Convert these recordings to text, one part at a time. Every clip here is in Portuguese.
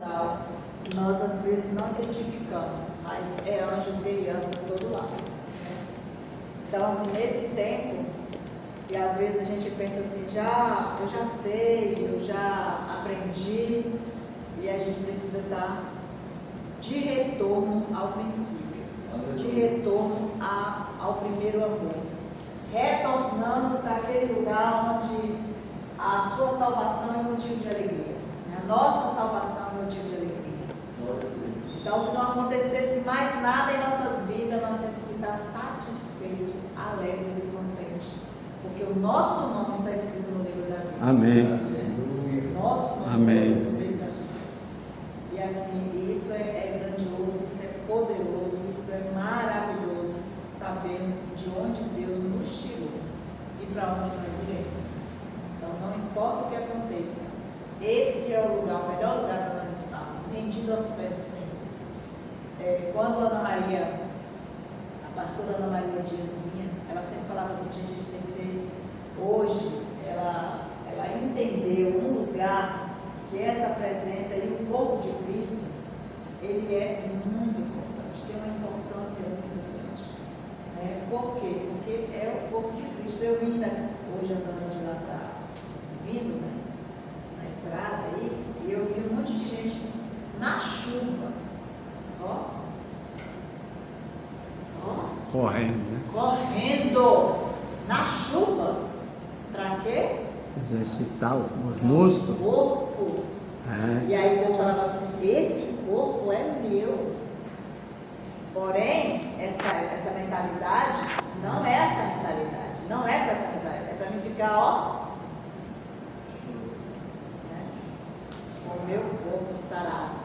Nós às vezes não identificamos, mas é anjos guerreando por todo lado. Então, assim, nesse tempo, e às vezes a gente pensa assim, eu já sei, eu já aprendi, e a gente precisa estar de retorno ao princípio, de retorno ao primeiro amor, retornando para aquele lugar onde a sua salvação é motivo de alegria, a nossa salvação é motivo de alegria. Então, se não acontecesse mais nada em nossas vidas, nós temos que estar satisfeitos, alegres e contentes, porque o nosso nome está escrito no livro da vida. Amém. Nosso nome Amém. está escrito no livro da vida. E assim, isso é grandioso, isso é poderoso, isso é maravilhoso. Sabemos de onde Deus nos tirou e para onde nós iremos. Então, não importa o que aconteça, esse é o lugar, o melhor lugar para nós estarmos, rendido aos pés do Senhor. Quando a Ana Maria, a pastora Ana Maria Dias vinha, ela sempre falava assim, gente, a gente tem que ter, hoje, ela entendeu um lugar que essa presença e o corpo de Cristo, ele é muito importante, tem uma importância muito grande. Por quê? Porque é o corpo de Cristo. Eu vim hoje andando de lá para vindo, na estrada aí, e eu vi um monte de gente na chuva. Correndo na chuva. Para quê? Exercitar os músculos. O corpo. E aí Deus falava assim, esse corpo é meu. Porém, essa mentalidade não é essa mentalidade. Não é para essa mentalidade. É para mim ficar, com o meu corpo sarado.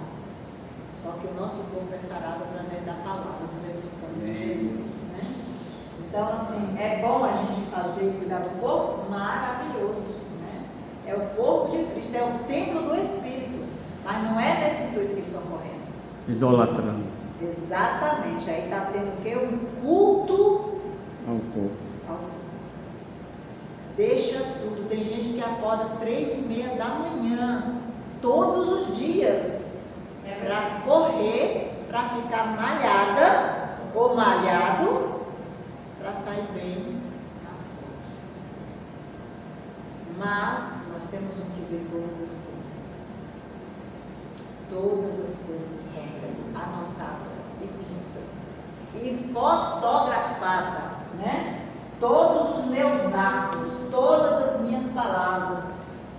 Só que o nosso corpo é sarado através da palavra, através do sangue de Jesus. Então, assim, é bom a gente fazer e cuidar do corpo? Maravilhoso. É o corpo de Cristo, é o templo do Espírito. Mas não é nesse intuito que estão correndo. Idolatrando. Exatamente. Aí está tendo o quê? Um culto ao corpo. Deixa tudo. Tem gente que acorda 3:30 da manhã, todos os dias, para correr, para ficar malhada ou malhado, para sair bem na foto. Mas nós temos que ver todas as coisas. Todas as coisas estão sendo anotadas e vistas e fotografadas, Todos os meus atos, todas as minhas palavras,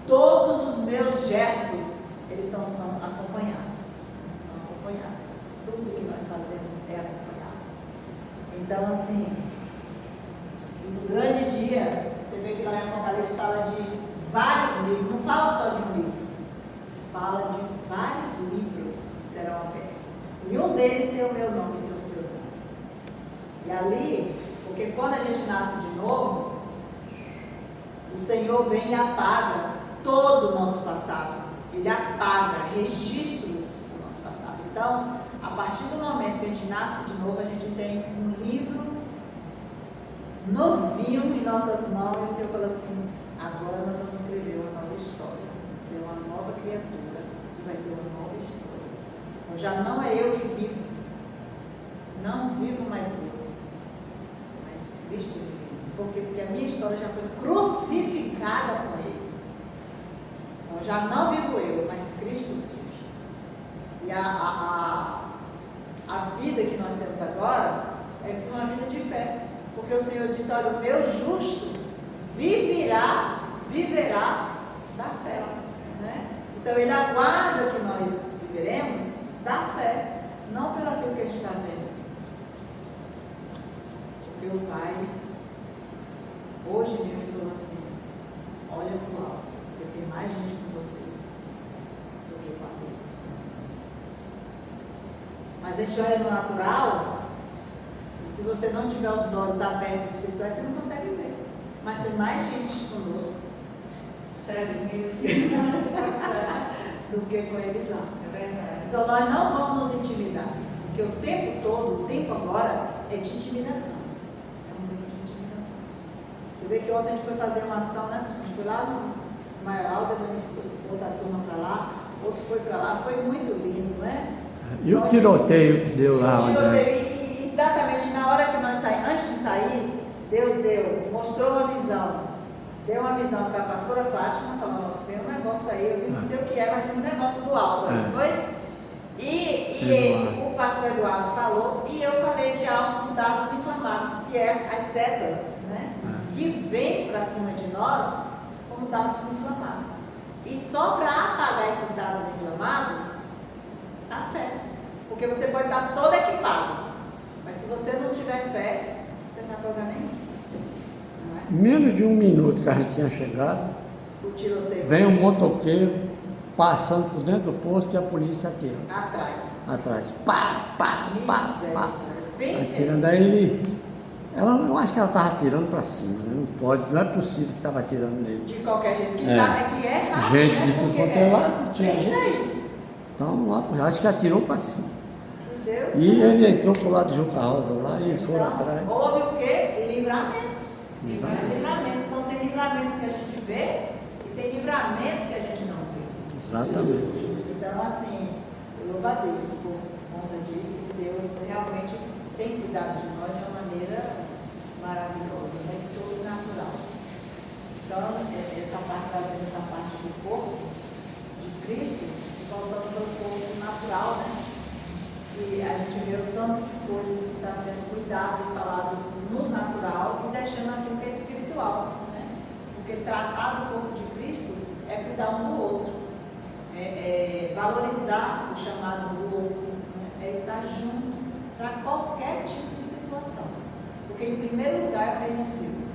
todos os meus gestos, eles são acompanhados. São acompanhados. Tudo que nós fazemos é acompanhado. Então, assim, no grande dia, você vê que lá em Apocalipse fala de vários livros, não fala só de um livro, fala de vários livros que serão abertos. E um deles tem o meu nome e tem o seu nome. E ali, porque quando a gente nasce de novo, o Senhor vem e apaga todo o nosso passado. Ele apaga registros do nosso passado. Então, a partir do momento que a gente nasce de novo, a gente tem um livro novinho em nossas mãos. E o Senhor fala assim, agora nós vamos escrever uma nova história. Você é uma nova criatura e vai ter uma nova história. Então, já não é eu que vivo. Não vivo mais eu. Cristo vive. Por quê? Porque a minha história já foi crucificada com Ele. Então já não vivo eu, mas Cristo vive. E a vida que nós temos agora é uma vida de fé. Porque o Senhor disse, olha, o meu justo viverá da fé. Então Ele aguarda que nós viveremos da fé, não pelo aquilo que a gente está vendo. Meu pai, hoje mesmo, ele falou assim, olha para o alto, porque tem mais gente com vocês do que com aqueles que estão vendo. Mas a gente olha no natural, e se você não tiver os olhos abertos espirituais, você não consegue ver. Mas tem mais gente conosco, do que com eles lá. É verdade. Então nós não vamos nos intimidar, porque o tempo todo, o tempo agora, é de intimidação. Você vê que ontem a gente foi fazer uma ação, A gente foi lá no Maior Alta, botar a turma para lá, outro foi para lá, foi muito lindo, né? E o tiroteio que deu lá? O tiroteio, e exatamente na hora que nós saímos, antes de sair, Deus mostrou uma visão. Deu uma visão para a pastora Fátima, falando, tem um negócio aí, eu vi não sei o que é, mas tem um negócio do alto, não foi? E o pastor Eduardo falou, e eu falei de algo com dados inflamados, que é as setas, né? Que vêm para cima de nós como dados inflamados. E só para apagar esses dados inflamados, a fé. Porque você pode estar todo equipado, mas se você não tiver fé, você não vai apagar nenhum. Menos de 1 minuto que a gente tinha chegado, vem um motoqueiro passando por dentro do posto e a polícia atira. Atrás. Pá, pá, pá, pá. Atirando. Aí eu acho que ela estava atirando para cima, né? Não é possível que estava atirando nele. De qualquer jeito que é rápido. Gente de tudo quanto é lado. Pensa aí. Então, eu acho que atirou para cima. Deus. E ele entrou pro lado de Juca Rosa lá e eles foram atrás. Houve o quê? Livramentos. Então tem livramentos que a gente vê e tem livramentos que a gente não vê. Exatamente. Então, assim, eu louvo a Deus por conta disso, que Deus realmente tem cuidado de nós de uma maneira maravilhosa, mas sobrenatural. Então, essa parte, trazendo essa parte do corpo de Cristo, e voltando para o corpo natural, né? E a gente vê o tanto de coisas que está sendo cuidado e falado no natural e deixando aquilo que é espiritual, né? Porque tratar do corpo de Cristo é cuidar um do outro, é valorizar o chamado do outro, né? É estar junto para qualquer tipo de situação. Porque em primeiro lugar é o reino de Deus.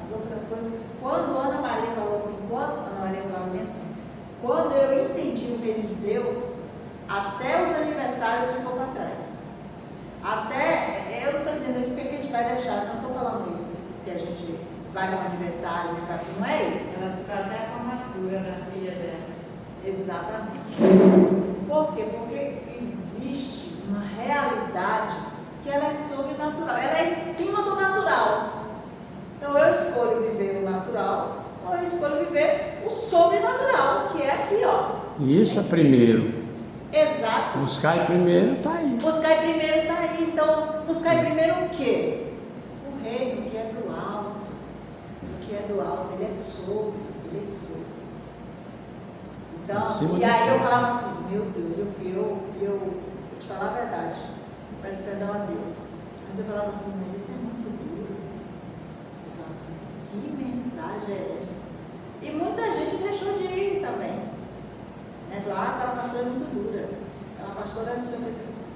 As outras coisas, quando Ana Maria falou assim, quando eu entendi o reino de Deus, até os aniversários ficou para trás. Eu não estou dizendo isso que a gente vai deixar, não estou falando isso, que a gente vai no aniversário, não é isso. Ela fica até a formatura da filha dela. Exatamente. Por quê? Porque existe uma realidade que ela é sobrenatural, ela é em cima do natural. Então eu escolho viver o natural, ou eu escolho viver o sobrenatural, que é aqui, ó. E isso é primeiro. Exato. Buscar primeiro está aí. Buscar primeiro está aí. Então, buscar primeiro o quê? O reino que é do alto. O que é do alto, ele é sobre. Então, e aí eu falava assim, meu Deus, eu te falar a verdade, peço perdão a Deus. Mas eu falava assim, mas isso é muito duro. Eu falava assim, que mensagem é essa? E muita gente deixou de ir também. Aquela pastora é muito dura, aquela pastora é não sei o que,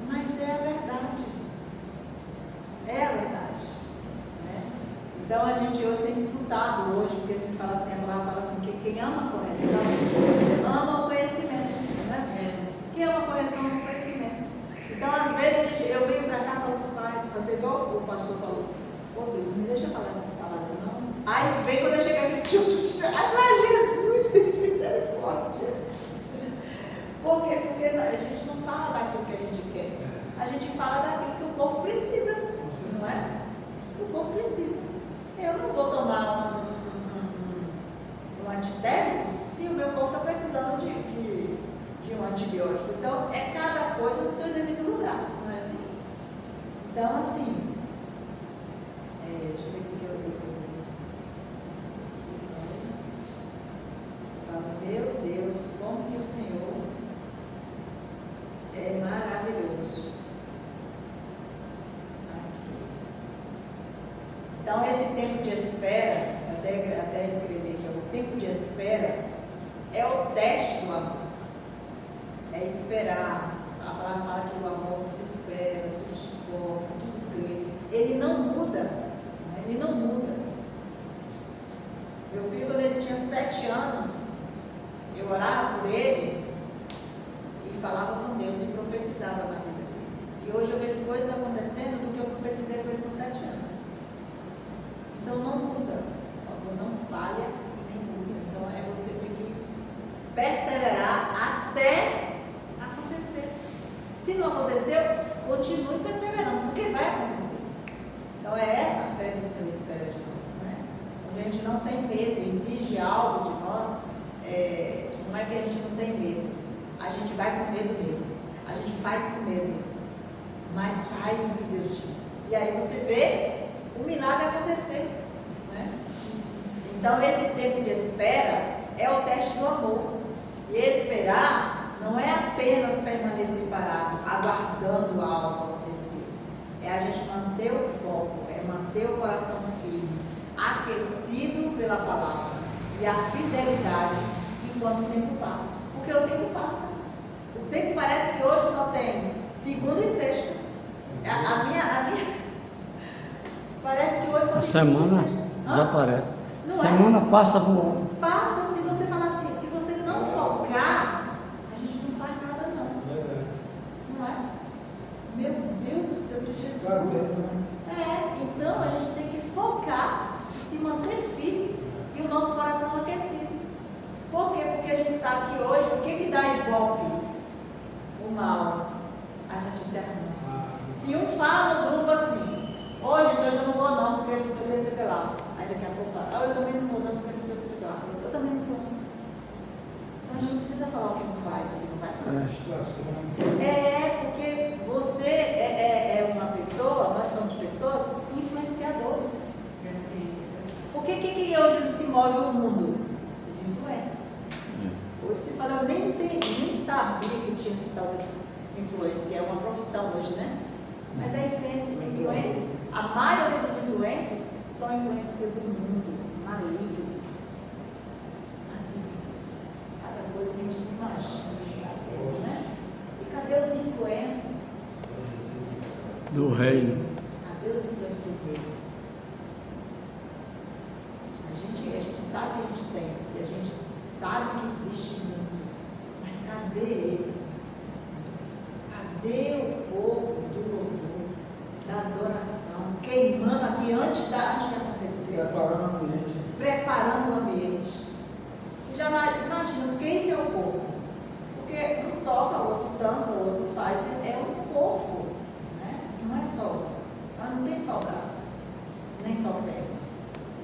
mas é a verdade. É a verdade. Né? Então a gente hoje tem escutado porque se fala assim, a palavra fala assim, que quem ama a correção, ama o conhecimento. Né? Quem ama a correção ama o conhecimento. Então às vezes eu venho para cá e falo para o pai, fazer igual o pastor falou, Deus, não me deixa falar essas palavras não. Aí vem quando eu chegar aqui, Jesus, tem misericórdia. Por quê? Porque a gente não fala daquilo que a gente quer. A gente fala daquilo que o corpo precisa. Não é? O corpo precisa. Eu não vou tomar um antitérmico se o meu corpo está precisando de um antibiótico. Então, é cada coisa no seu devido lugar. Não é assim? Então, assim, deixa eu ver o que eu digo. Meu Deus, como que o Senhor é maravilhoso. Então, esse tempo de espera, até escrever aqui, o tempo de espera é o teste do amor. É esperar. A palavra fala que o amor tudo espera, tudo suporta, tudo crê. Ele não muda. Né? Ele não muda. Meu filho, quando ele tinha 7 anos, eu orava por ele e falava com Deus e profetizava na vida dele. E hoje eu vejo coisas acontecendo porque eu profetizei por ele por 7 anos. Então não muda, o amor não falha e nem muda. Então você tem que perseverar até acontecer. Se não aconteceu, continue perseverando, porque vai acontecer. Então é essa a fé que o Senhor espera de nós, né? Quando a gente não tem medo, exige algo de nós, não é que a gente não tem medo, a gente vai com medo mesmo. A gente faz com medo, mas faz o que Deus diz. E aí você vê o milagre acontecer, né? Então esse tempo de espera é o teste do amor. E esperar não é apenas permanecer parado, aguardando algo acontecer. É a gente manter o foco, é manter o coração firme, aquecido pela palavra e a fidelidade enquanto o tempo passa. Porque o tempo passa. O tempo parece que hoje só tem segunda e sexta. A minha parece que hoje só tem A semana segunda e sexta. desaparece. Não Semana é? passa voando. Passa, se você falar assim, se você não focar, a gente não faz nada não. Não é? Meu Deus do céu de Jesus. Então a gente tem que focar e se manter firme e o nosso coração aquecido. Por quê? Porque a gente sabe que hoje o que dá ibope? O mal. A notícia ruim. Se um fala no grupo assim, hoje eu não vou não, porque não sei o que lá. Aí daqui a pouco fala, eu também não vou não, porque não sei o que lá. Eu também não vou. Então a gente não precisa falar o que não faz, o que não vai fazer. Porque você é uma pessoa, nós somos pessoas influenciadores. Por que hoje se move o mundo? Os influencers. Hoje se fala, eu nem sabia que tinha esse tal desses influencers, que é uma profissão hoje, né? Mas a influência, a maioria dos influencers são influências do mundo, malignos. Cada coisa que a gente não imagina, né? E cadê os influencers? Do reino. Cadê os influencers do reino? A gente sabe que a gente tem, e a gente sabe que existem muitos, mas cadê eles? Cadê o povo do louvor, da adoração, queimando aqui antes de acontecer? Preparando o ambiente. E já imagina, quem isso é o corpo? Porque um toca, o outro dança, o outro faz, é um corpo, né? Não é só, mas não tem só o braço, nem só o pé.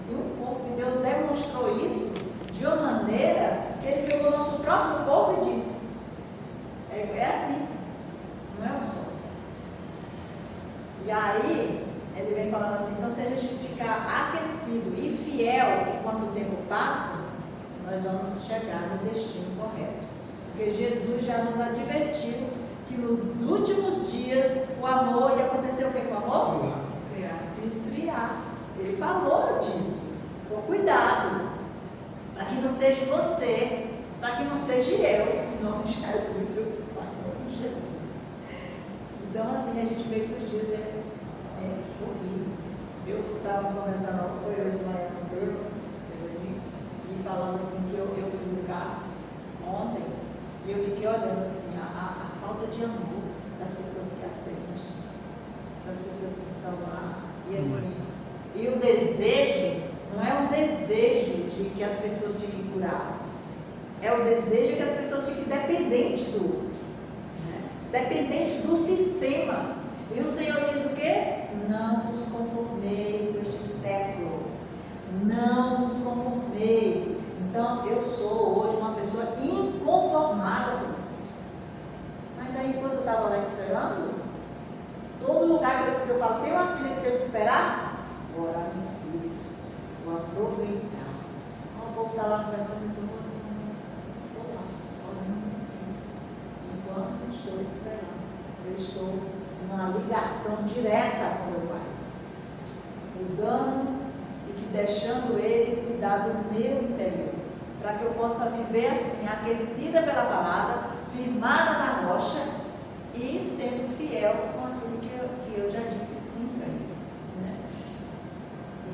Tem um corpo, e Deus demonstrou isso de uma maneira que Ele pegou o nosso próprio corpo e disse, é assim, não é um só. E aí, Ele vem falando assim, então se a gente ficar aquecido e fiel enquanto o tempo passa, nós vamos chegar no destino correto. Porque Jesus já nos advertiu que nos últimos dias o amor ia acontecer o que com o amor? Se esfriar. Ele falou disso. Então, cuidado, para que não seja você, para que não seja eu, em nome de Jesus, viu? Em nome de Jesus. Então, assim, a gente vê que os dias é horrível. Eu estava conversando, foi hoje de manhã com Deus, e falando assim que eu fui no CAPS ontem, e eu fiquei olhando assim, a falta de amor das pessoas que atendem, das pessoas que estão lá, e assim, e o desejo, não é um desejo de que as pessoas fiquem curadas, é o desejo que as pessoas fiquem dependentes do outro, né? Dependentes do sistema. E o Senhor diz o quê? Não vos conformeis com este século, não vos conformei. Então eu sou hoje uma pessoa inconformada com isso. Mas aí quando eu estava lá esperando, todo lugar que eu falo, tem uma filha que tem que esperar, vou orar no Espírito, vou aproveitar. O povo está lá conversando, então vou lá, orando no Espírito. Enquanto estou esperando, eu estou numa ligação direta com o meu Pai, mudando e que deixando Ele cuidar do meu interior, para que eu possa viver assim, aquecida pela palavra, firmada na rocha e sendo fiel com aquilo que eu já disse sim para Ele, né?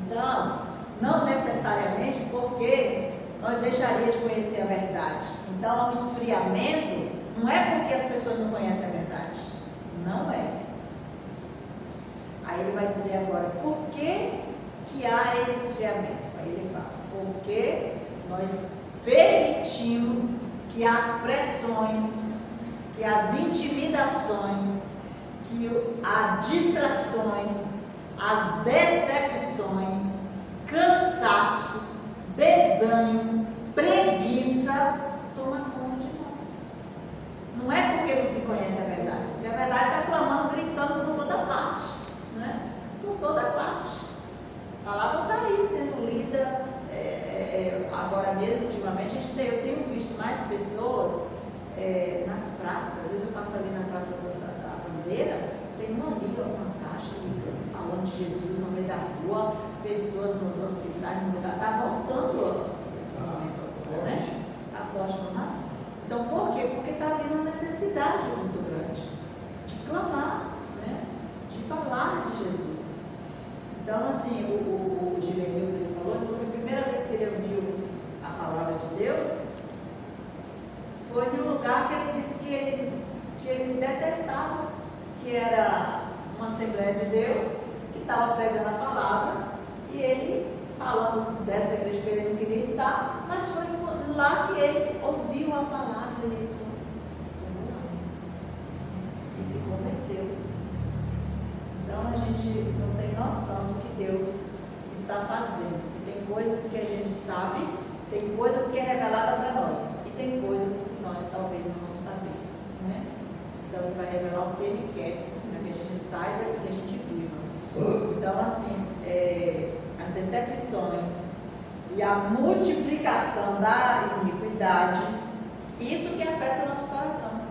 Então, não necessariamente porque nós deixaríamos de conhecer a verdade. Então, o esfriamento não é porque as pessoas não conhecem a verdade, não é. Aí ele vai dizer agora, por que há esse esfriamento? Aí ele fala, porque nós permitimos que as pressões, que as intimidações, que as distrações, as decepções, cansaço, desânimo, preguiça, tomam conta de nós. que era uma Assembleia de Deus, que estava pregando a palavra, e ele falando dessa igreja que ele não queria estar, mas foi lá que ele ouviu a palavra e ele e se converteu. Então a gente não tem noção do que Deus está fazendo. Tem coisas que a gente sabe, tem coisas que é revelada para nós, e tem coisas que nós talvez não vamos saber, né? Então ele vai revelar o que ele quer, para que a gente saiba e que a gente viva. Então assim, as decepções e a multiplicação da iniquidade, isso que afeta o nosso coração.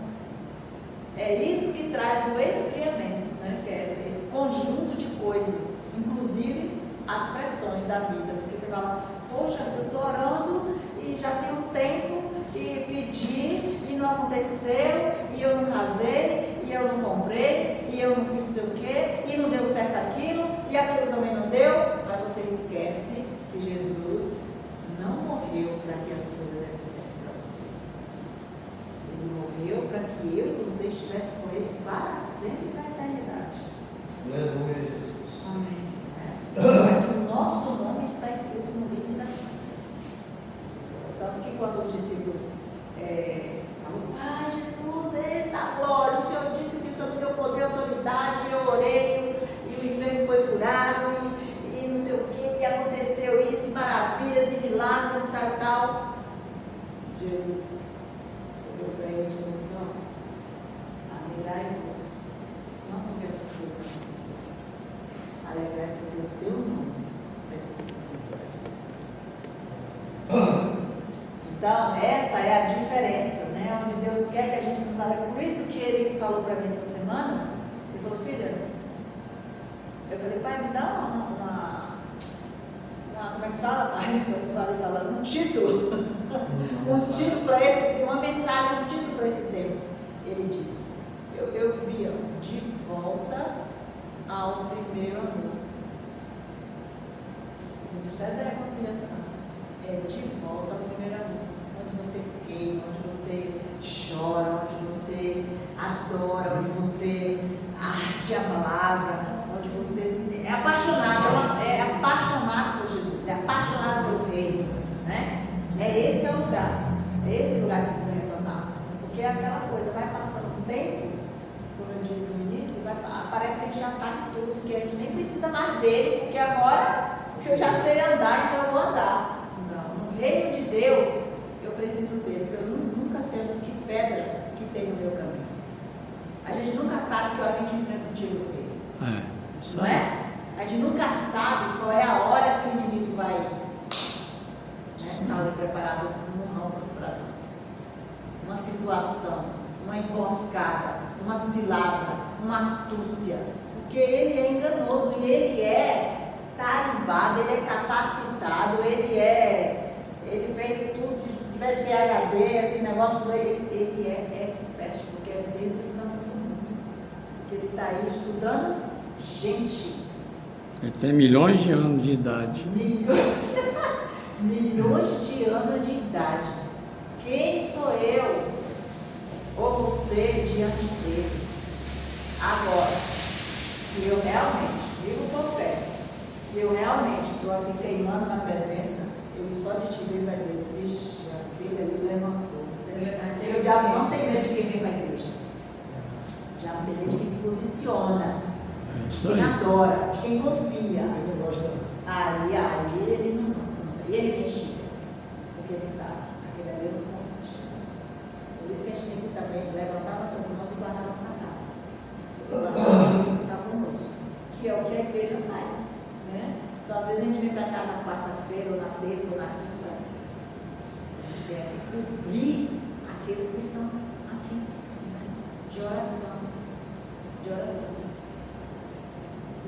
É isso que traz o esfriamento, né? Que é esse conjunto de coisas, inclusive as pressões da vida. Porque você fala, poxa, eu estou orando e já tem um tempo e pedi e não aconteceu, e eu não casei, e eu não comprei, e eu não fiz não sei o quê, e não deu certo aquilo, e aquilo também não deu, mas você esquece que Jesus não morreu para que as coisas dessem certo para você. Ele morreu para que eu e você estivesse com ele para sempre e para a eternidade. Aleluia, Jesus. Amém. Para que o nosso nome está escrito no livro da vida. Tanto que quando os discípulos falam, Jesus, eita glória, o Senhor disse que o Senhor me deu poder e autoridade, e eu orei, e o enfermo foi curado, e não sei o que, e aconteceu isso, e maravilhas, e milagres, e tal, e tal. Jesus olhou para ele e disse assim, alegrai-vos, não porque essas coisas aconteceram. Alegrai porque o teu nome está escrito no livro. Então, essa é a diferença, né? Onde Deus quer que a gente nos alegre. Por isso que ele falou para mim essa semana, ele falou, filha, eu falei, pai, me dá como é que fala, pai? Eu estou falando, um título. Um título para esse, uma mensagem, um título para esse tempo. Ele disse, eu via de volta ao primeiro amor. O Ministério da Reconciliação é de volta ao primeiro amor, onde você queima, onde você chora, onde você adora, onde você arde a palavra, onde você é apaixonado por Jesus, é apaixonado pelo Reino, né? Esse é o lugar que precisa retornar, porque é aquela coisa, vai passando o tempo, como eu disse no início, parece que a gente já sabe tudo, porque a gente nem precisa mais dele, porque agora eu já sei andar, então eu vou andar. Não, no reino de Deus eu preciso dele, porque eu nunca sei que pedra que tem no meu caminho. A gente nunca sabe que hora que a gente enfrenta o tiro dele. Não é? A gente nunca sabe qual é a hora que o inimigo vai estar ali preparado no ramo para nós. Uma situação, uma emboscada, uma cilada, uma astúcia, porque ele é enganoso e ele é tarimbado, ele é capacitado, ele fez tudo, se tiver PhD, esse negócio ele é expert, porque é dele que nós somos, porque ele está aí estudando gente. Ele tem milhões de anos de idade. Milhões de anos de idade. Quem sou eu ou você diante dele? Agora, se eu realmente vivo por fé, se eu realmente estou aqui queimando na presença, ele só de te ver vai dizer, vixe, aquele ali levantou. O diabo não tem medo de quem vem para a igreja. O diabo tem medo de quem se posiciona, de quem adora, de quem confia. Aí ele não. E ele mentira, porque ele sabe, aquele ali eu não posso mentir. Por isso que a gente tem que também levantar nossas mãos e guardar nossa casa. Deus está conosco, que é o que a igreja faz, né? Então, às vezes a gente vem para cá na quarta-feira, ou na terça, ou na quinta. A gente tem que cobrir aqueles que estão aqui, né? De oração.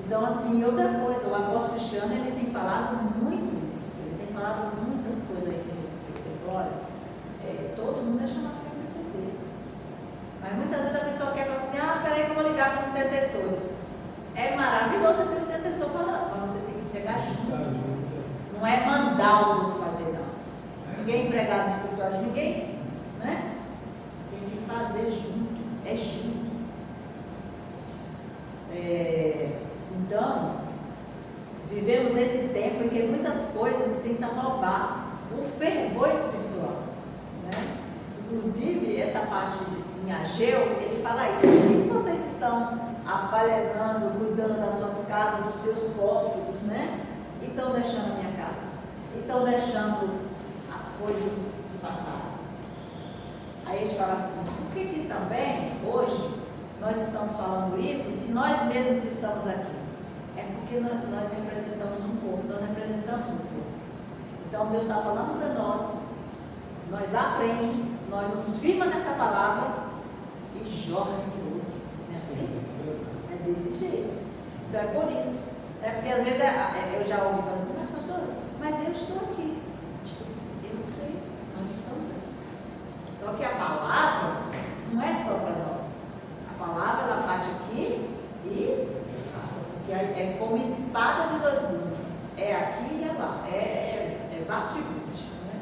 Então, assim, outra coisa, o apóstolo Cristiano, ele tem falado muito nisso, ele tem falado muitas coisas a esse respeito. Ele falou, olha, todo mundo é chamado para interceder. Mas muitas vezes a pessoa quer falar assim, peraí que eu vou ligar para os intercessores. É maravilhoso você ter um intercessor falando, mas você tem que chegar junto. Não é mandar os outros fazer, não. Ninguém é empregado no escritório de ninguém, né? Tem que fazer junto, é junto. porque muitas coisas tentam roubar o fervor espiritual, né? Inclusive, essa parte em Ageu, ele fala isso: por que vocês estão aparelhando, cuidando das suas casas, dos seus corpos, né? E estão deixando a minha casa, e estão deixando as coisas se passarem. Aí a gente fala assim: por que também, hoje, nós estamos falando isso, se nós mesmos estamos aqui? É porque nós representamos um povo, nós representamos um povo. Então Deus está falando para nós aprendemos, nós nos firma nessa palavra e joga para o outro. É assim? É desse jeito. Então é por isso. Porque às vezes eu já ouvi falar assim: mas pastor, mas eu estou aqui. Tipo assim, eu sei, nós estamos aqui. Só que a palavra não é só para nós. A palavra ela bate aqui e passa, porque é como espada de dois gumes. É aqui e é lá. É bate-vute. Né?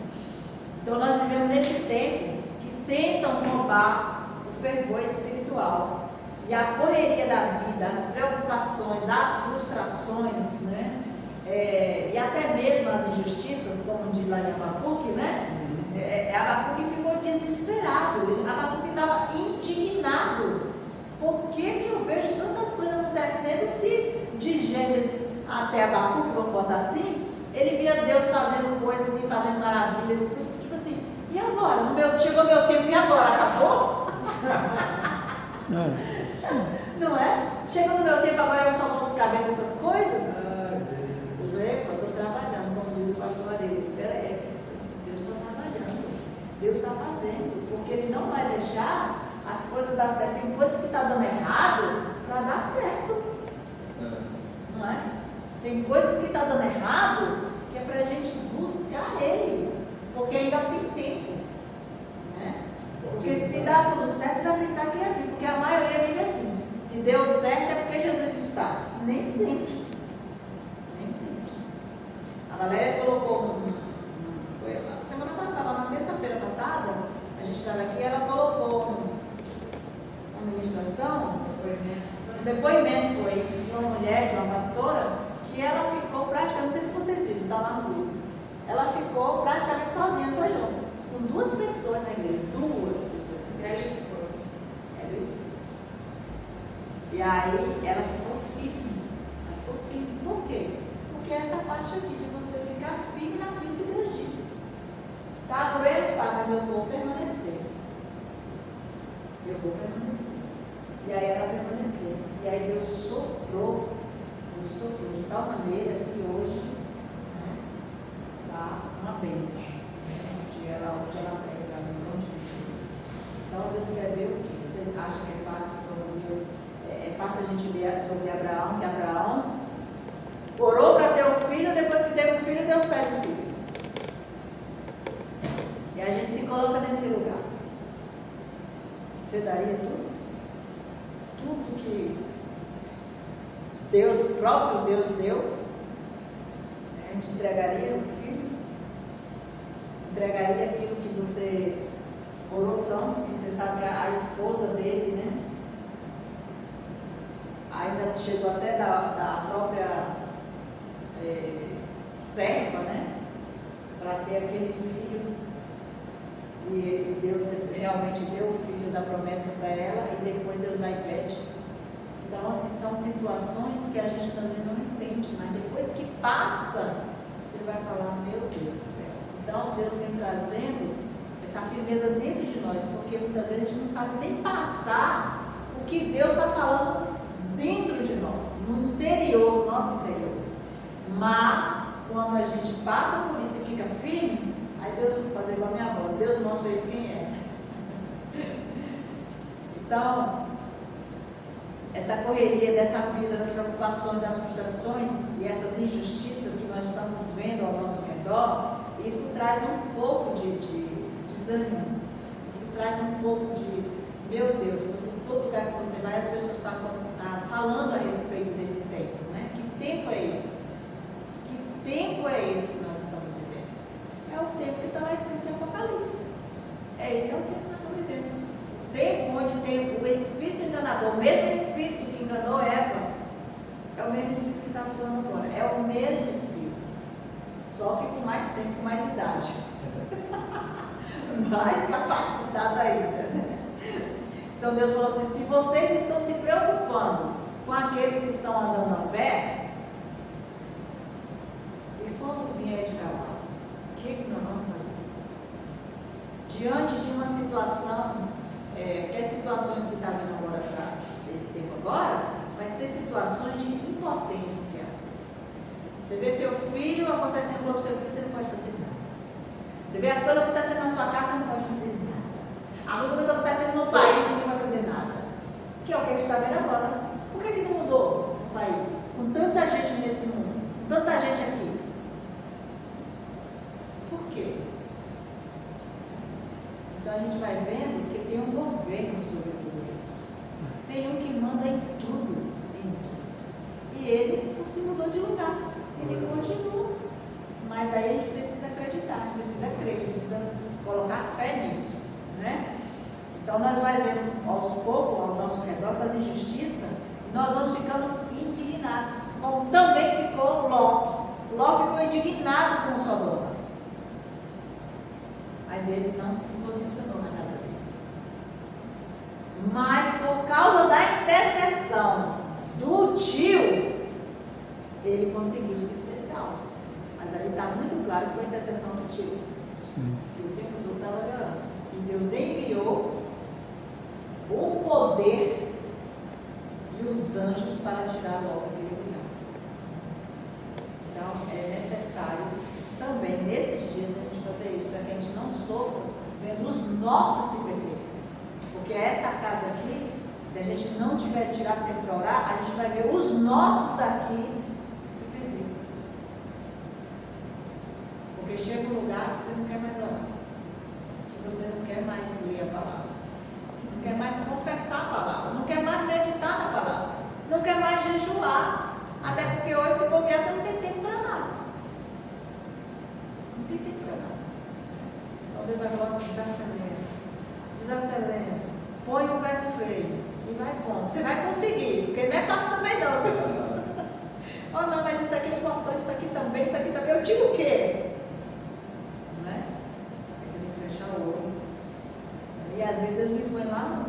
Então nós vivemos nesse tempo que tentam roubar o fervor espiritual. E a correria da vida, as preocupações, as frustrações, né? E até mesmo as injustiças, como diz lá em Abacuque, né? Abacuque ficou desesperado, Abacuque estava indignado. Por que eu vejo tantas coisas acontecendo se de Gênesis até Abacuque, vamos botar assim, ele via Deus fazendo coisas e fazendo maravilhas e tudo, tipo assim, e agora? Chegou meu tempo, e agora? Acabou? Não é? Chegou no meu tempo, agora eu só vou ficar vendo essas coisas? Eu estou trabalhando, como diz o pastor Areia. Peraí, Deus está trabalhando, Deus está fazendo, porque Ele não vai deixar as coisas dar certo. Tem coisas que estão dando errado para dar certo, não é? Tem coisas que estão dando errado que é para a gente buscar Ele, porque ainda tem tempo, né? Porque se dá tudo certo, você vai pensar que é assim, porque a maioria vive assim: se deu certo é porque Jesus está. Nem sempre. Nem sempre. A Valéria colocou, foi semana passada, na terça-feira passada, a gente estava aqui, ela colocou uma ministração, um depoimento foi de uma mulher, de uma pastora, que ela ficou praticamente, não sei se vocês viram, está lá no grupo, ela ficou praticamente sozinha no João, com duas pessoas na igreja, duas pessoas na igreja. Era o esposo. E aí ela ficou firme. Por quê? Porque essa parte aqui de você ficar firme naquilo que Deus disse. Tá doendo? Tá, mas eu vou permanecer. Eu vou permanecer. E aí ela permaneceu. E aí Deus soprou de tal maneira que hoje está uma bênção. Onde ela prega para mim, onde precisa. Então Deus quer ver o que? Vocês acham que é fácil quando Deus. É fácil a gente ler sobre Abraão, que Abraão orou para ter um filho, depois que teve um filho, Deus pede o filho. E a gente se coloca nesse lugar. Você daria tudo? Tudo que Deus, próprio Deus deu, a gente entregaria o filho? Entregaria aquilo que você orou tanto, que você sabe que a esposa dele, né? Ainda chegou até da própria serva, né? Para ter aquele filho. E Deus realmente deu o filho da promessa para ela, e depois Deus vai e pede. Então, assim, são situações que a gente também não entende, mas depois que passa, você vai falar: meu Deus do céu. Então, Deus vem trazendo essa firmeza dentro de nós, porque muitas vezes a gente não sabe nem passar o que Deus está falando dentro de nós, no interior, no nosso interior. Mas, quando a gente passa por isso e fica firme, aí Deus vai fazer igual a minha avó: Deus mostra aí quem é. Então, essa correria dessa vida, das preocupações, das frustrações e essas injustiças que nós estamos vendo ao nosso redor, isso traz um pouco de desânimo, isso traz um pouco de: meu Deus, todo lugar que você vai, as pessoas estão falando a respeito desse tempo, né? Que tempo é esse? Que tempo é esse que nós estamos vivendo? É o tempo que está escrito em Apocalipse. Esse é o tempo que nós estamos vivendo. O tempo onde tem o espírito enganador, o mesmo espírito que enganou Eva, é o mesmo espírito que está falando agora. É o mesmo espírito. sua casa, você não pode fazer nada. A música que está acontecendo no país, ninguém vai fazer nada. Que é o que a gente está vendo agora. Por que não mudou o país? Com tanta gente nesse mundo, com tanta gente aqui. Por quê? Então a gente vai vendo que tem um governo sobre tudo isso. Tem um que manda em tudo e em todos. E ele não se mudou de lugar. Ele continua. Mas aí a gente precisa acreditar, precisa crer, precisa colocar fé nisso, né? Então nós vamos vendo aos poucos ao nosso redor essas injustiças e nós vamos ficando indignados, como também ficou Ló. Ló ficou indignado com Sodoma, mas ele não se posicionou na casa dele. Mas por causa da intercessão do tio, ele conseguiu se salvo. Mas ali está muito claro que foi a intercessão do tio. Que o tempo todo estava orando. E Deus enviou o poder e os anjos para tirar Ló daquele lugar. Então é necessário também nesses dias a gente fazer isso, para que a gente não sofra vendo os nossos se perder. Porque essa casa aqui, se a gente não tiver tirado tempo para orar, a gente vai ver os nossos aqui se perder. Porque chega um lugar que você não quer mais orar, que você não quer mais ler a palavra, não quer mais confessar a palavra, não quer mais meditar na palavra, não quer mais jejuar, até porque hoje se bobear você não tem tempo para nada. Não tem tempo para nada. Então Deus vai falar assim, desacelera, põe o pé no freio e vai com. Você vai conseguir, porque não é fácil também não. Oh não, mas isso aqui é importante, isso aqui também, eu digo o quê? Você tem que fechar o olho. E às vezes Deus me põe lá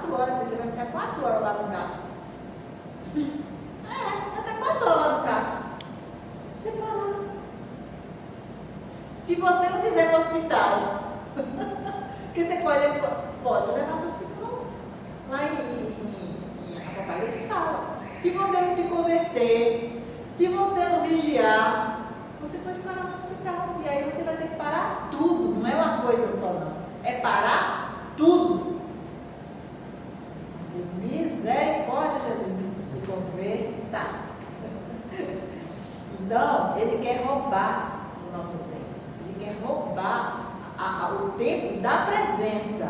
4 horas, você vai ficar 4 horas lá no CAPS. Até 4 horas lá no CAPS. Você parar. Se você não quiser ir para o hospital, porque você pode levar para o hospital. Lá em Apocalipse fala. Se você não se converter, se você não vigiar, você pode parar no hospital. E aí você vai ter que parar tudo. Não é uma coisa só, não. É parar tudo. Misericórdia, Jesus. Se converta. Então, ele quer roubar o nosso tempo. Ele quer roubar o tempo da presença.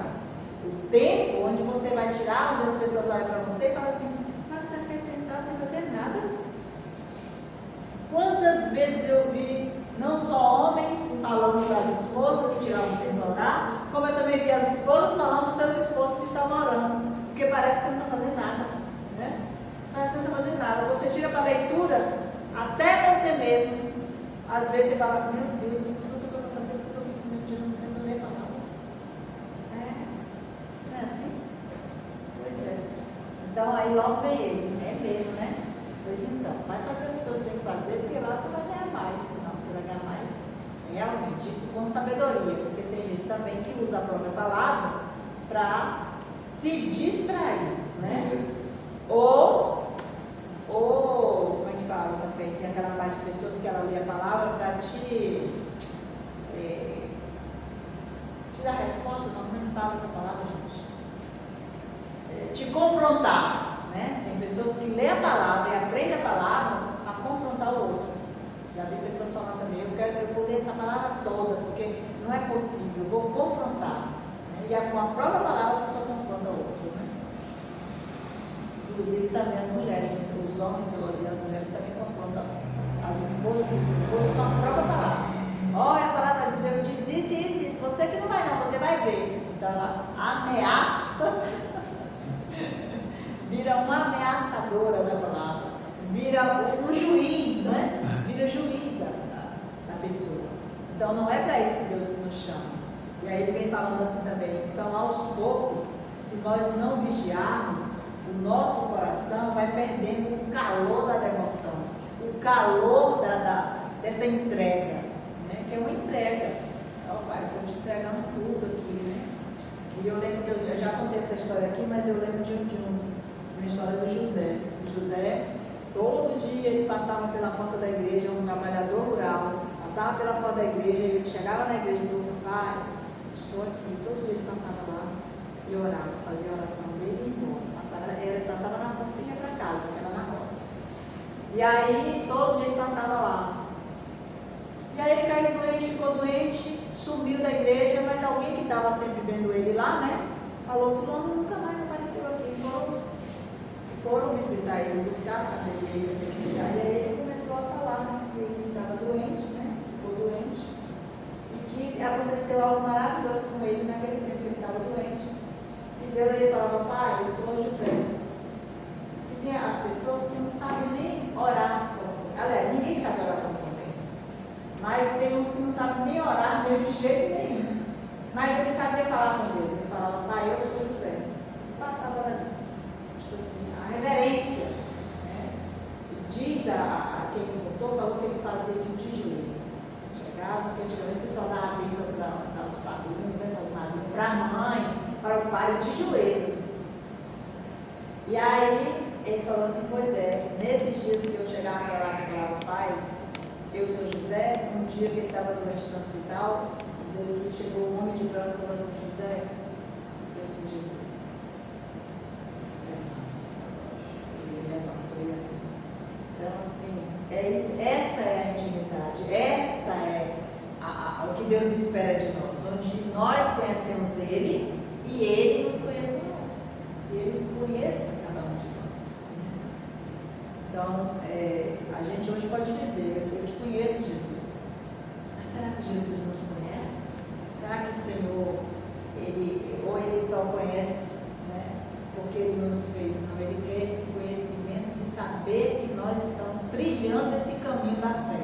O tempo onde você vai tirar, onde as pessoas olham para você e falam assim, mas você fica sentado sem fazer nada. Quantas vezes eu vi não só homens falando das esposas que tiravam tempo de orar, como eu também vi as esposas falando dos seus esposos que estavam orando, porque parece que você não está fazendo nada, né? Parece que você não está fazendo nada. Você tira para a leitura, até você mesmo, às vezes você fala, meu Deus, o que eu estou fazendo? Eu estou tirando tempo de ler a palavra. Não é assim? Pois é. Então aí logo vem ele, é mesmo, né? Pois então, vai fazer as coisas que tem que fazer, porque lá você vai ganhar mais. Não, você vai ganhar mais realmente, isso com sabedoria, porque tem gente também que usa a própria palavra para se distrair, né? Ou, como é que fala também, tem aquela parte de pessoas que ela lê a palavra para te dar resposta, não, como é que fala essa palavra, gente? Te confrontar. Né? Tem pessoas que lêem a palavra e aprendem a palavra a confrontar o outro. Já vi pessoas falando também, eu vou ler essa palavra toda, porque não é possível, eu vou confrontar. Né? E com a própria palavra a pessoa confronta o outro. Né? Inclusive também as mulheres, os homens e as mulheres também confrontam as esposas e os esposos com a própria palavra. Olha, a palavra de Deus diz isso, você que não vai não, você vai ver. Então ela ameaça. Vira uma ameaçadora da palavra, vira um juiz, né? Vira juiz da pessoa. Então não é para isso que Deus nos chama. E aí ele vem falando assim também, então aos poucos, se nós não vigiarmos, o nosso coração vai perdendo o calor da devoção, o calor dessa entrega, né? Que é uma entrega. Ó Pai, eu estou te entregando tudo aqui, né? E eu lembro que eu já contei essa história aqui, mas eu lembro de uma história do José. O José, todo dia ele passava pela porta da igreja, um trabalhador rural, passava pela porta da igreja, ele chegava na igreja e falou, pai, E aí, todo dia ele passava lá. E aí ele caiu doente, ficou doente, sumiu da igreja, mas alguém que estava sempre vendo ele lá, né? Falou, fulano nunca mais apareceu aqui. Foram visitar ele, buscar saber dele. E aí ele começou a falar, né? Que ele estava doente, né? Ficou doente. E que aconteceu algo maravilhoso com ele naquele tempo que ele estava doente. E Deus ele falava, pai, eu sou José. E tem as pessoas que não sabem nem orar. Aliás, ninguém sabe orar como também. Mas tem uns que não sabem nem orar, meio de jeito nenhum. Mas ele sabia falar com Deus. Ele falava, pai, eu sou José. E passava ali. Tipo assim, a reverência. Né? E diz a quem me contou, falou que ele fazia isso de joelho. Chegava, porque antigamente o pessoal dava a bênção para os padrinhos, né, para as madrinhas, para a mãe, para o pai, de joelho. E aí ele falou assim, pois é, nesses dias que eu chegava lá e falava, pai, eu sou José, um dia que ele estava doente no hospital, chegou um homem de branco e falou assim, José, eu sou Jesus. Ele levantou. Então, assim, essa é a intimidade, essa é o que Deus espera de nós, onde nós conhecemos Ele e Ele nos conhece a nós. E Ele conhece cada um de nós. Então, a gente hoje pode dizer, eu te conheço, Jesus. Mas será que Jesus nos conhece? Será que o Senhor, ele só conhece, né, porque Ele nos fez? Não, Ele quer esse conhecimento de saber que nós estamos trilhando esse caminho da fé,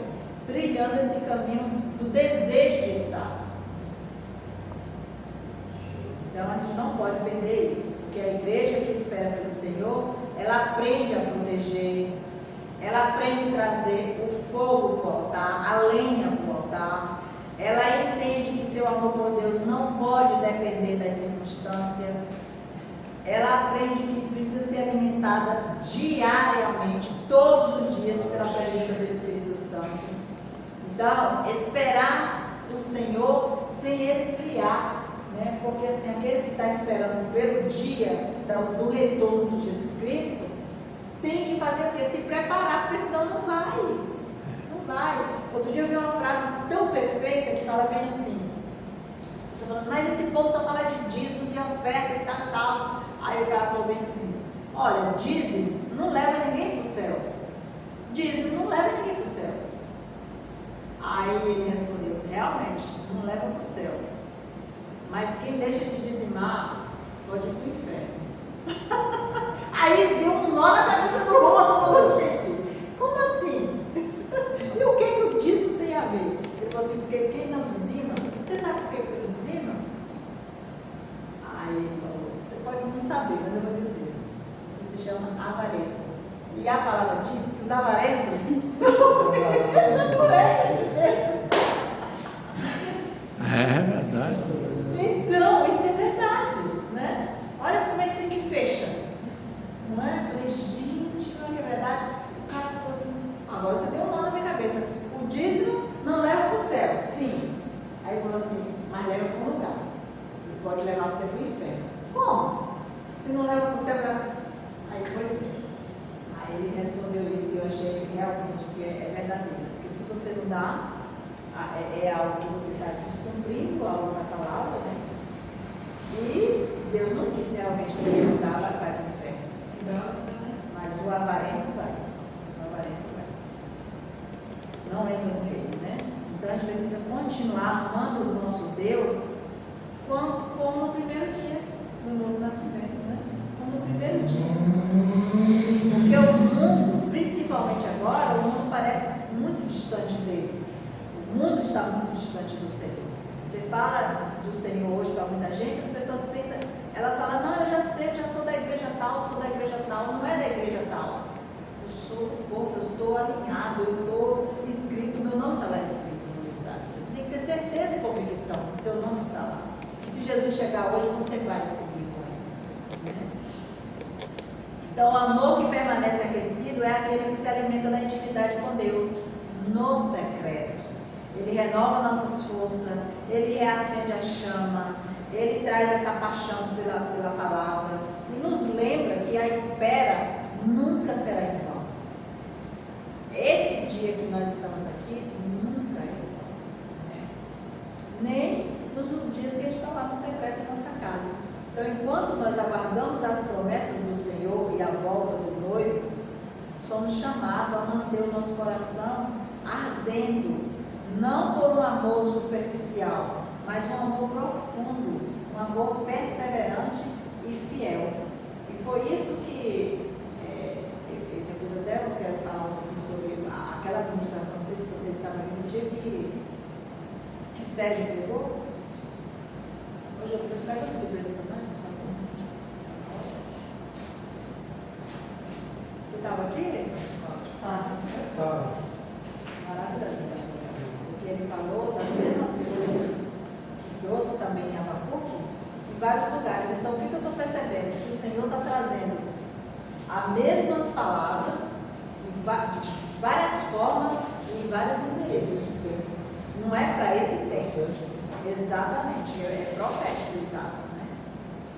trilhando esse caminho do desejo de estar. Então a gente não pode perder isso, porque a igreja que espera pelo Senhor, ela aprende a proteger, ela aprende a trazer o fogo para o altar, a lenha para o altar. Ela entende que seu amor por Deus não pode depender das circunstâncias. Ela aprende que precisa ser alimentada diariamente, todos os dias, pela presença do Espírito Santo. Então, esperar o Senhor sem esfriar, né? Porque assim, aquele que está esperando pelo dia do retorno de Jesus Cristo, tem que fazer o quê? Se preparar, porque senão não vai. Vai. Outro dia eu vi uma frase tão perfeita que fala bem assim. Você falando, mas esse povo só fala de dízimos e oferta e tal. Aí o cara falou bem assim, olha, dízimo não leva ninguém para o céu. Dízimo não leva ninguém para o céu. Aí ele respondeu, realmente, não leva para o céu. Mas quem deixa de dizimar pode ir para o inferno. Aí deu um nó na cabeça do outro, falou, gente, como assim? E o que o dízimo tem a ver? Ele falou assim, porque quem não dizima, você sabe por que você não dizima? Aí ele falou, você pode não saber, mas eu vou dizer. Isso se chama avareza. E a palavra diz que os avarentos não É verdade. Então, isso é verdade, né? Olha como é que isso aqui fecha. Não é? Eu falei, gente, não é verdade? O cara falou assim, agora você deu um nó na minha cabeça. O dízimo não leva para o céu, sim. Aí ele falou assim, mas leva para um lugar. Ele pode levar você para o inferno. Como? Se não leva para o céu, leva. Aí, pois é. Aí ele respondeu isso e eu achei realmente que é verdadeiro. Porque se você não dá, é algo que você está descumprindo algo da palavra, né? E Deus não diz realmente que ele não dá, vai para o inferno. Mas o avarento vai. O avarento vai. Não entra no reino, né? Então a gente precisa continuar amando o nosso Deus como no primeiro dia, no novo nascimento, né? Como no primeiro dia. Porque o mundo, principalmente agora, o mundo parece muito distante dele. O mundo está muito distante do Senhor. Você fala do Senhor hoje para muita gente, as pessoas pensam, elas falam, não, eu já sei, eu já sou da igreja tal, sou da igreja tal. Não é da igreja tal. Eu sou do corpo, eu estou alinhado, eu estou escrito, meu nome está lá escrito no livro da vida. Você tem que ter certeza e convicção que seu nome está lá. E se Jesus chegar hoje, você vai subir com ele. Né? Então, o amor que permanece aquecido é aquele que se alimenta da intimidade com Deus, no secreto. Ele renova nossas forças, ele reacende a chama, ele traz essa paixão pela palavra e nos lembra que a espera nunca será em vão. estamos aqui, nunca é vão, né? Nem nos dias que eles estão lá no secreto da nossa casa. Então, enquanto nós aguardamos as promessas do Senhor e a volta do noivo, somos chamados a manter o nosso coração ardendo, não por um amor superficial, mas um amor profundo, um amor perseverante e fiel. E foi isso que, depois até eu quero falar um pouquinho sobre aquela administração, não sei se vocês estavam aqui no dia que Sérgio pregou. Hoje eu espero tudo para ele também. Você estava aqui? Tá. Maravilhoso. Porque ele falou das mesmas coisas que trouxe também em Abacuque, em vários lugares. Então, o que eu estou percebendo? Que o Senhor está trazendo as mesmas palavras, em várias formas e em vários endereços. Não é para esse tempo. Exatamente, é profético, exato. Né?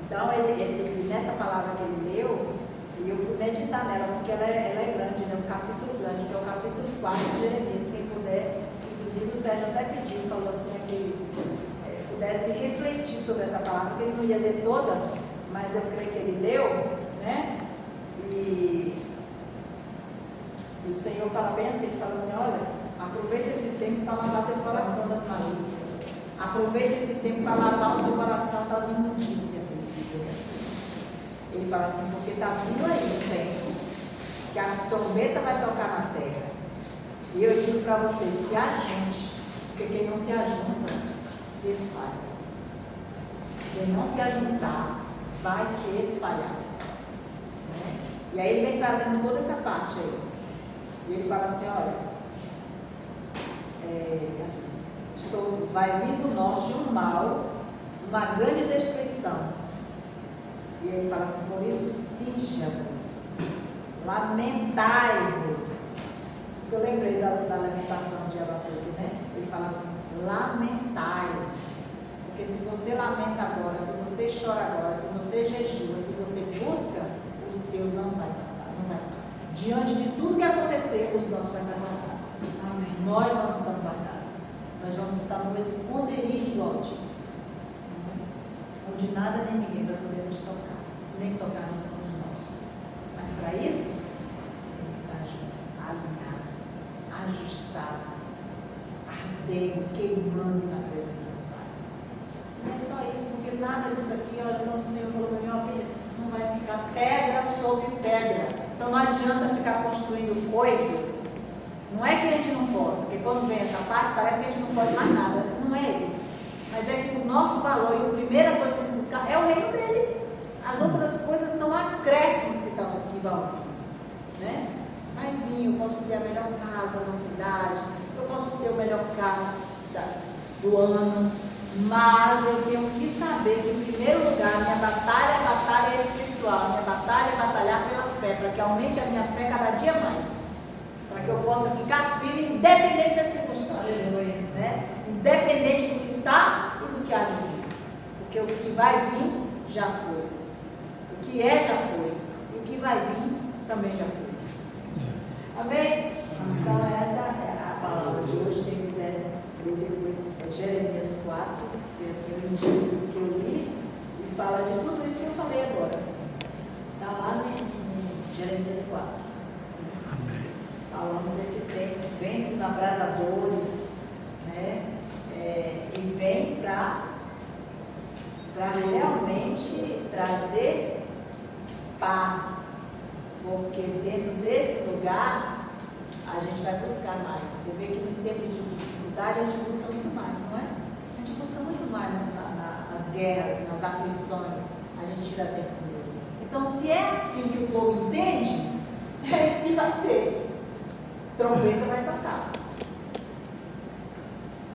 Então, ele, nessa palavra que ele leu, e eu fui meditar nela, porque ela é grande, né? Um capítulo grande, que é o capítulo 4 de Jeremias, quem puder, inclusive o Sérgio até pediu, falou assim, que ele pudesse refletir sobre essa palavra, porque ele não ia ler toda, mas eu creio que ele leu, né? E o Senhor fala bem assim, ele fala assim, olha, aproveita esse tempo para lavar teu coração das malícias. Aproveita esse tempo para lavar o seu coração das imundícias. Ele fala assim, porque está vindo aí o tempo que a trombeta vai tocar na terra. E eu digo para vocês, se ajunte, porque quem não se ajunta, se espalha. Quem não se ajuntar, vai se espalhar. Né? E aí ele vem trazendo toda essa parte aí. E ele fala assim, olha, vai vir do norte um mal, uma grande destruição. E ele fala assim, por isso cinja-vos, lamentai-vos. Isso que eu lembrei da lamentação de Abacuque, né? Ele fala assim, lamentai. Porque se você lamenta agora, se você chora agora, se você jejua, se você busca, os seus não vai passar, não vai passar. Diante de tudo que acontecer, os nossos vão estar guardados. Amém. Nós vamos estar guardados. Nós vamos estar no esconderijo do Altíssimo, onde nada nem ninguém vai poder nos tocar, nem tocar no nosso. Mas para isso, tem que estar alinhado, ajustado, ardendo, queimando na presença do Pai. Não é só isso, porque nada disso aqui, olha, quando o Senhor falou para mim, ó filha, não vai ficar pedra sobre pedra. Então não adianta ficar construindo coisas. Não é que a gente não possa, porque quando vem essa parte, parece que a gente não pode mais nada. Não é isso. Mas é que o nosso valor e a primeira coisa que tem que buscar é o reino dele. As outras coisas são acréscimos que vão vir. Né? Vai vir, eu posso ter a melhor casa na cidade, eu posso ter o melhor carro do ano, mas eu tenho que saber que, em primeiro lugar, minha batalha é espiritual. Minha batalha é batalhar pela fé, para que aumente a minha fé cada dia mais. Para que eu possa ficar firme, independente das circunstâncias, né? Independente do que está e do que há de vir. Porque o que vai vir já foi. O que é já foi. E o que vai vir também já foi. Amém? Então essa é a palavra de hoje. Quem quiser ler depois Jeremias 4, que é assim o indico que eu li, e fala de tudo isso que eu falei agora. Está lá em Jeremias 4. Falando desse tempo, ventos abrasadores, né? E vem para realmente trazer paz, porque dentro desse lugar a gente vai buscar mais. Você vê que no tempo de dificuldade a gente busca muito mais, não é? A gente busca muito mais nas guerras, nas aflições, a gente tira tempo com Deus. Então, se é assim que o povo entende, é isso que vai ter. Trombeta vai tocar.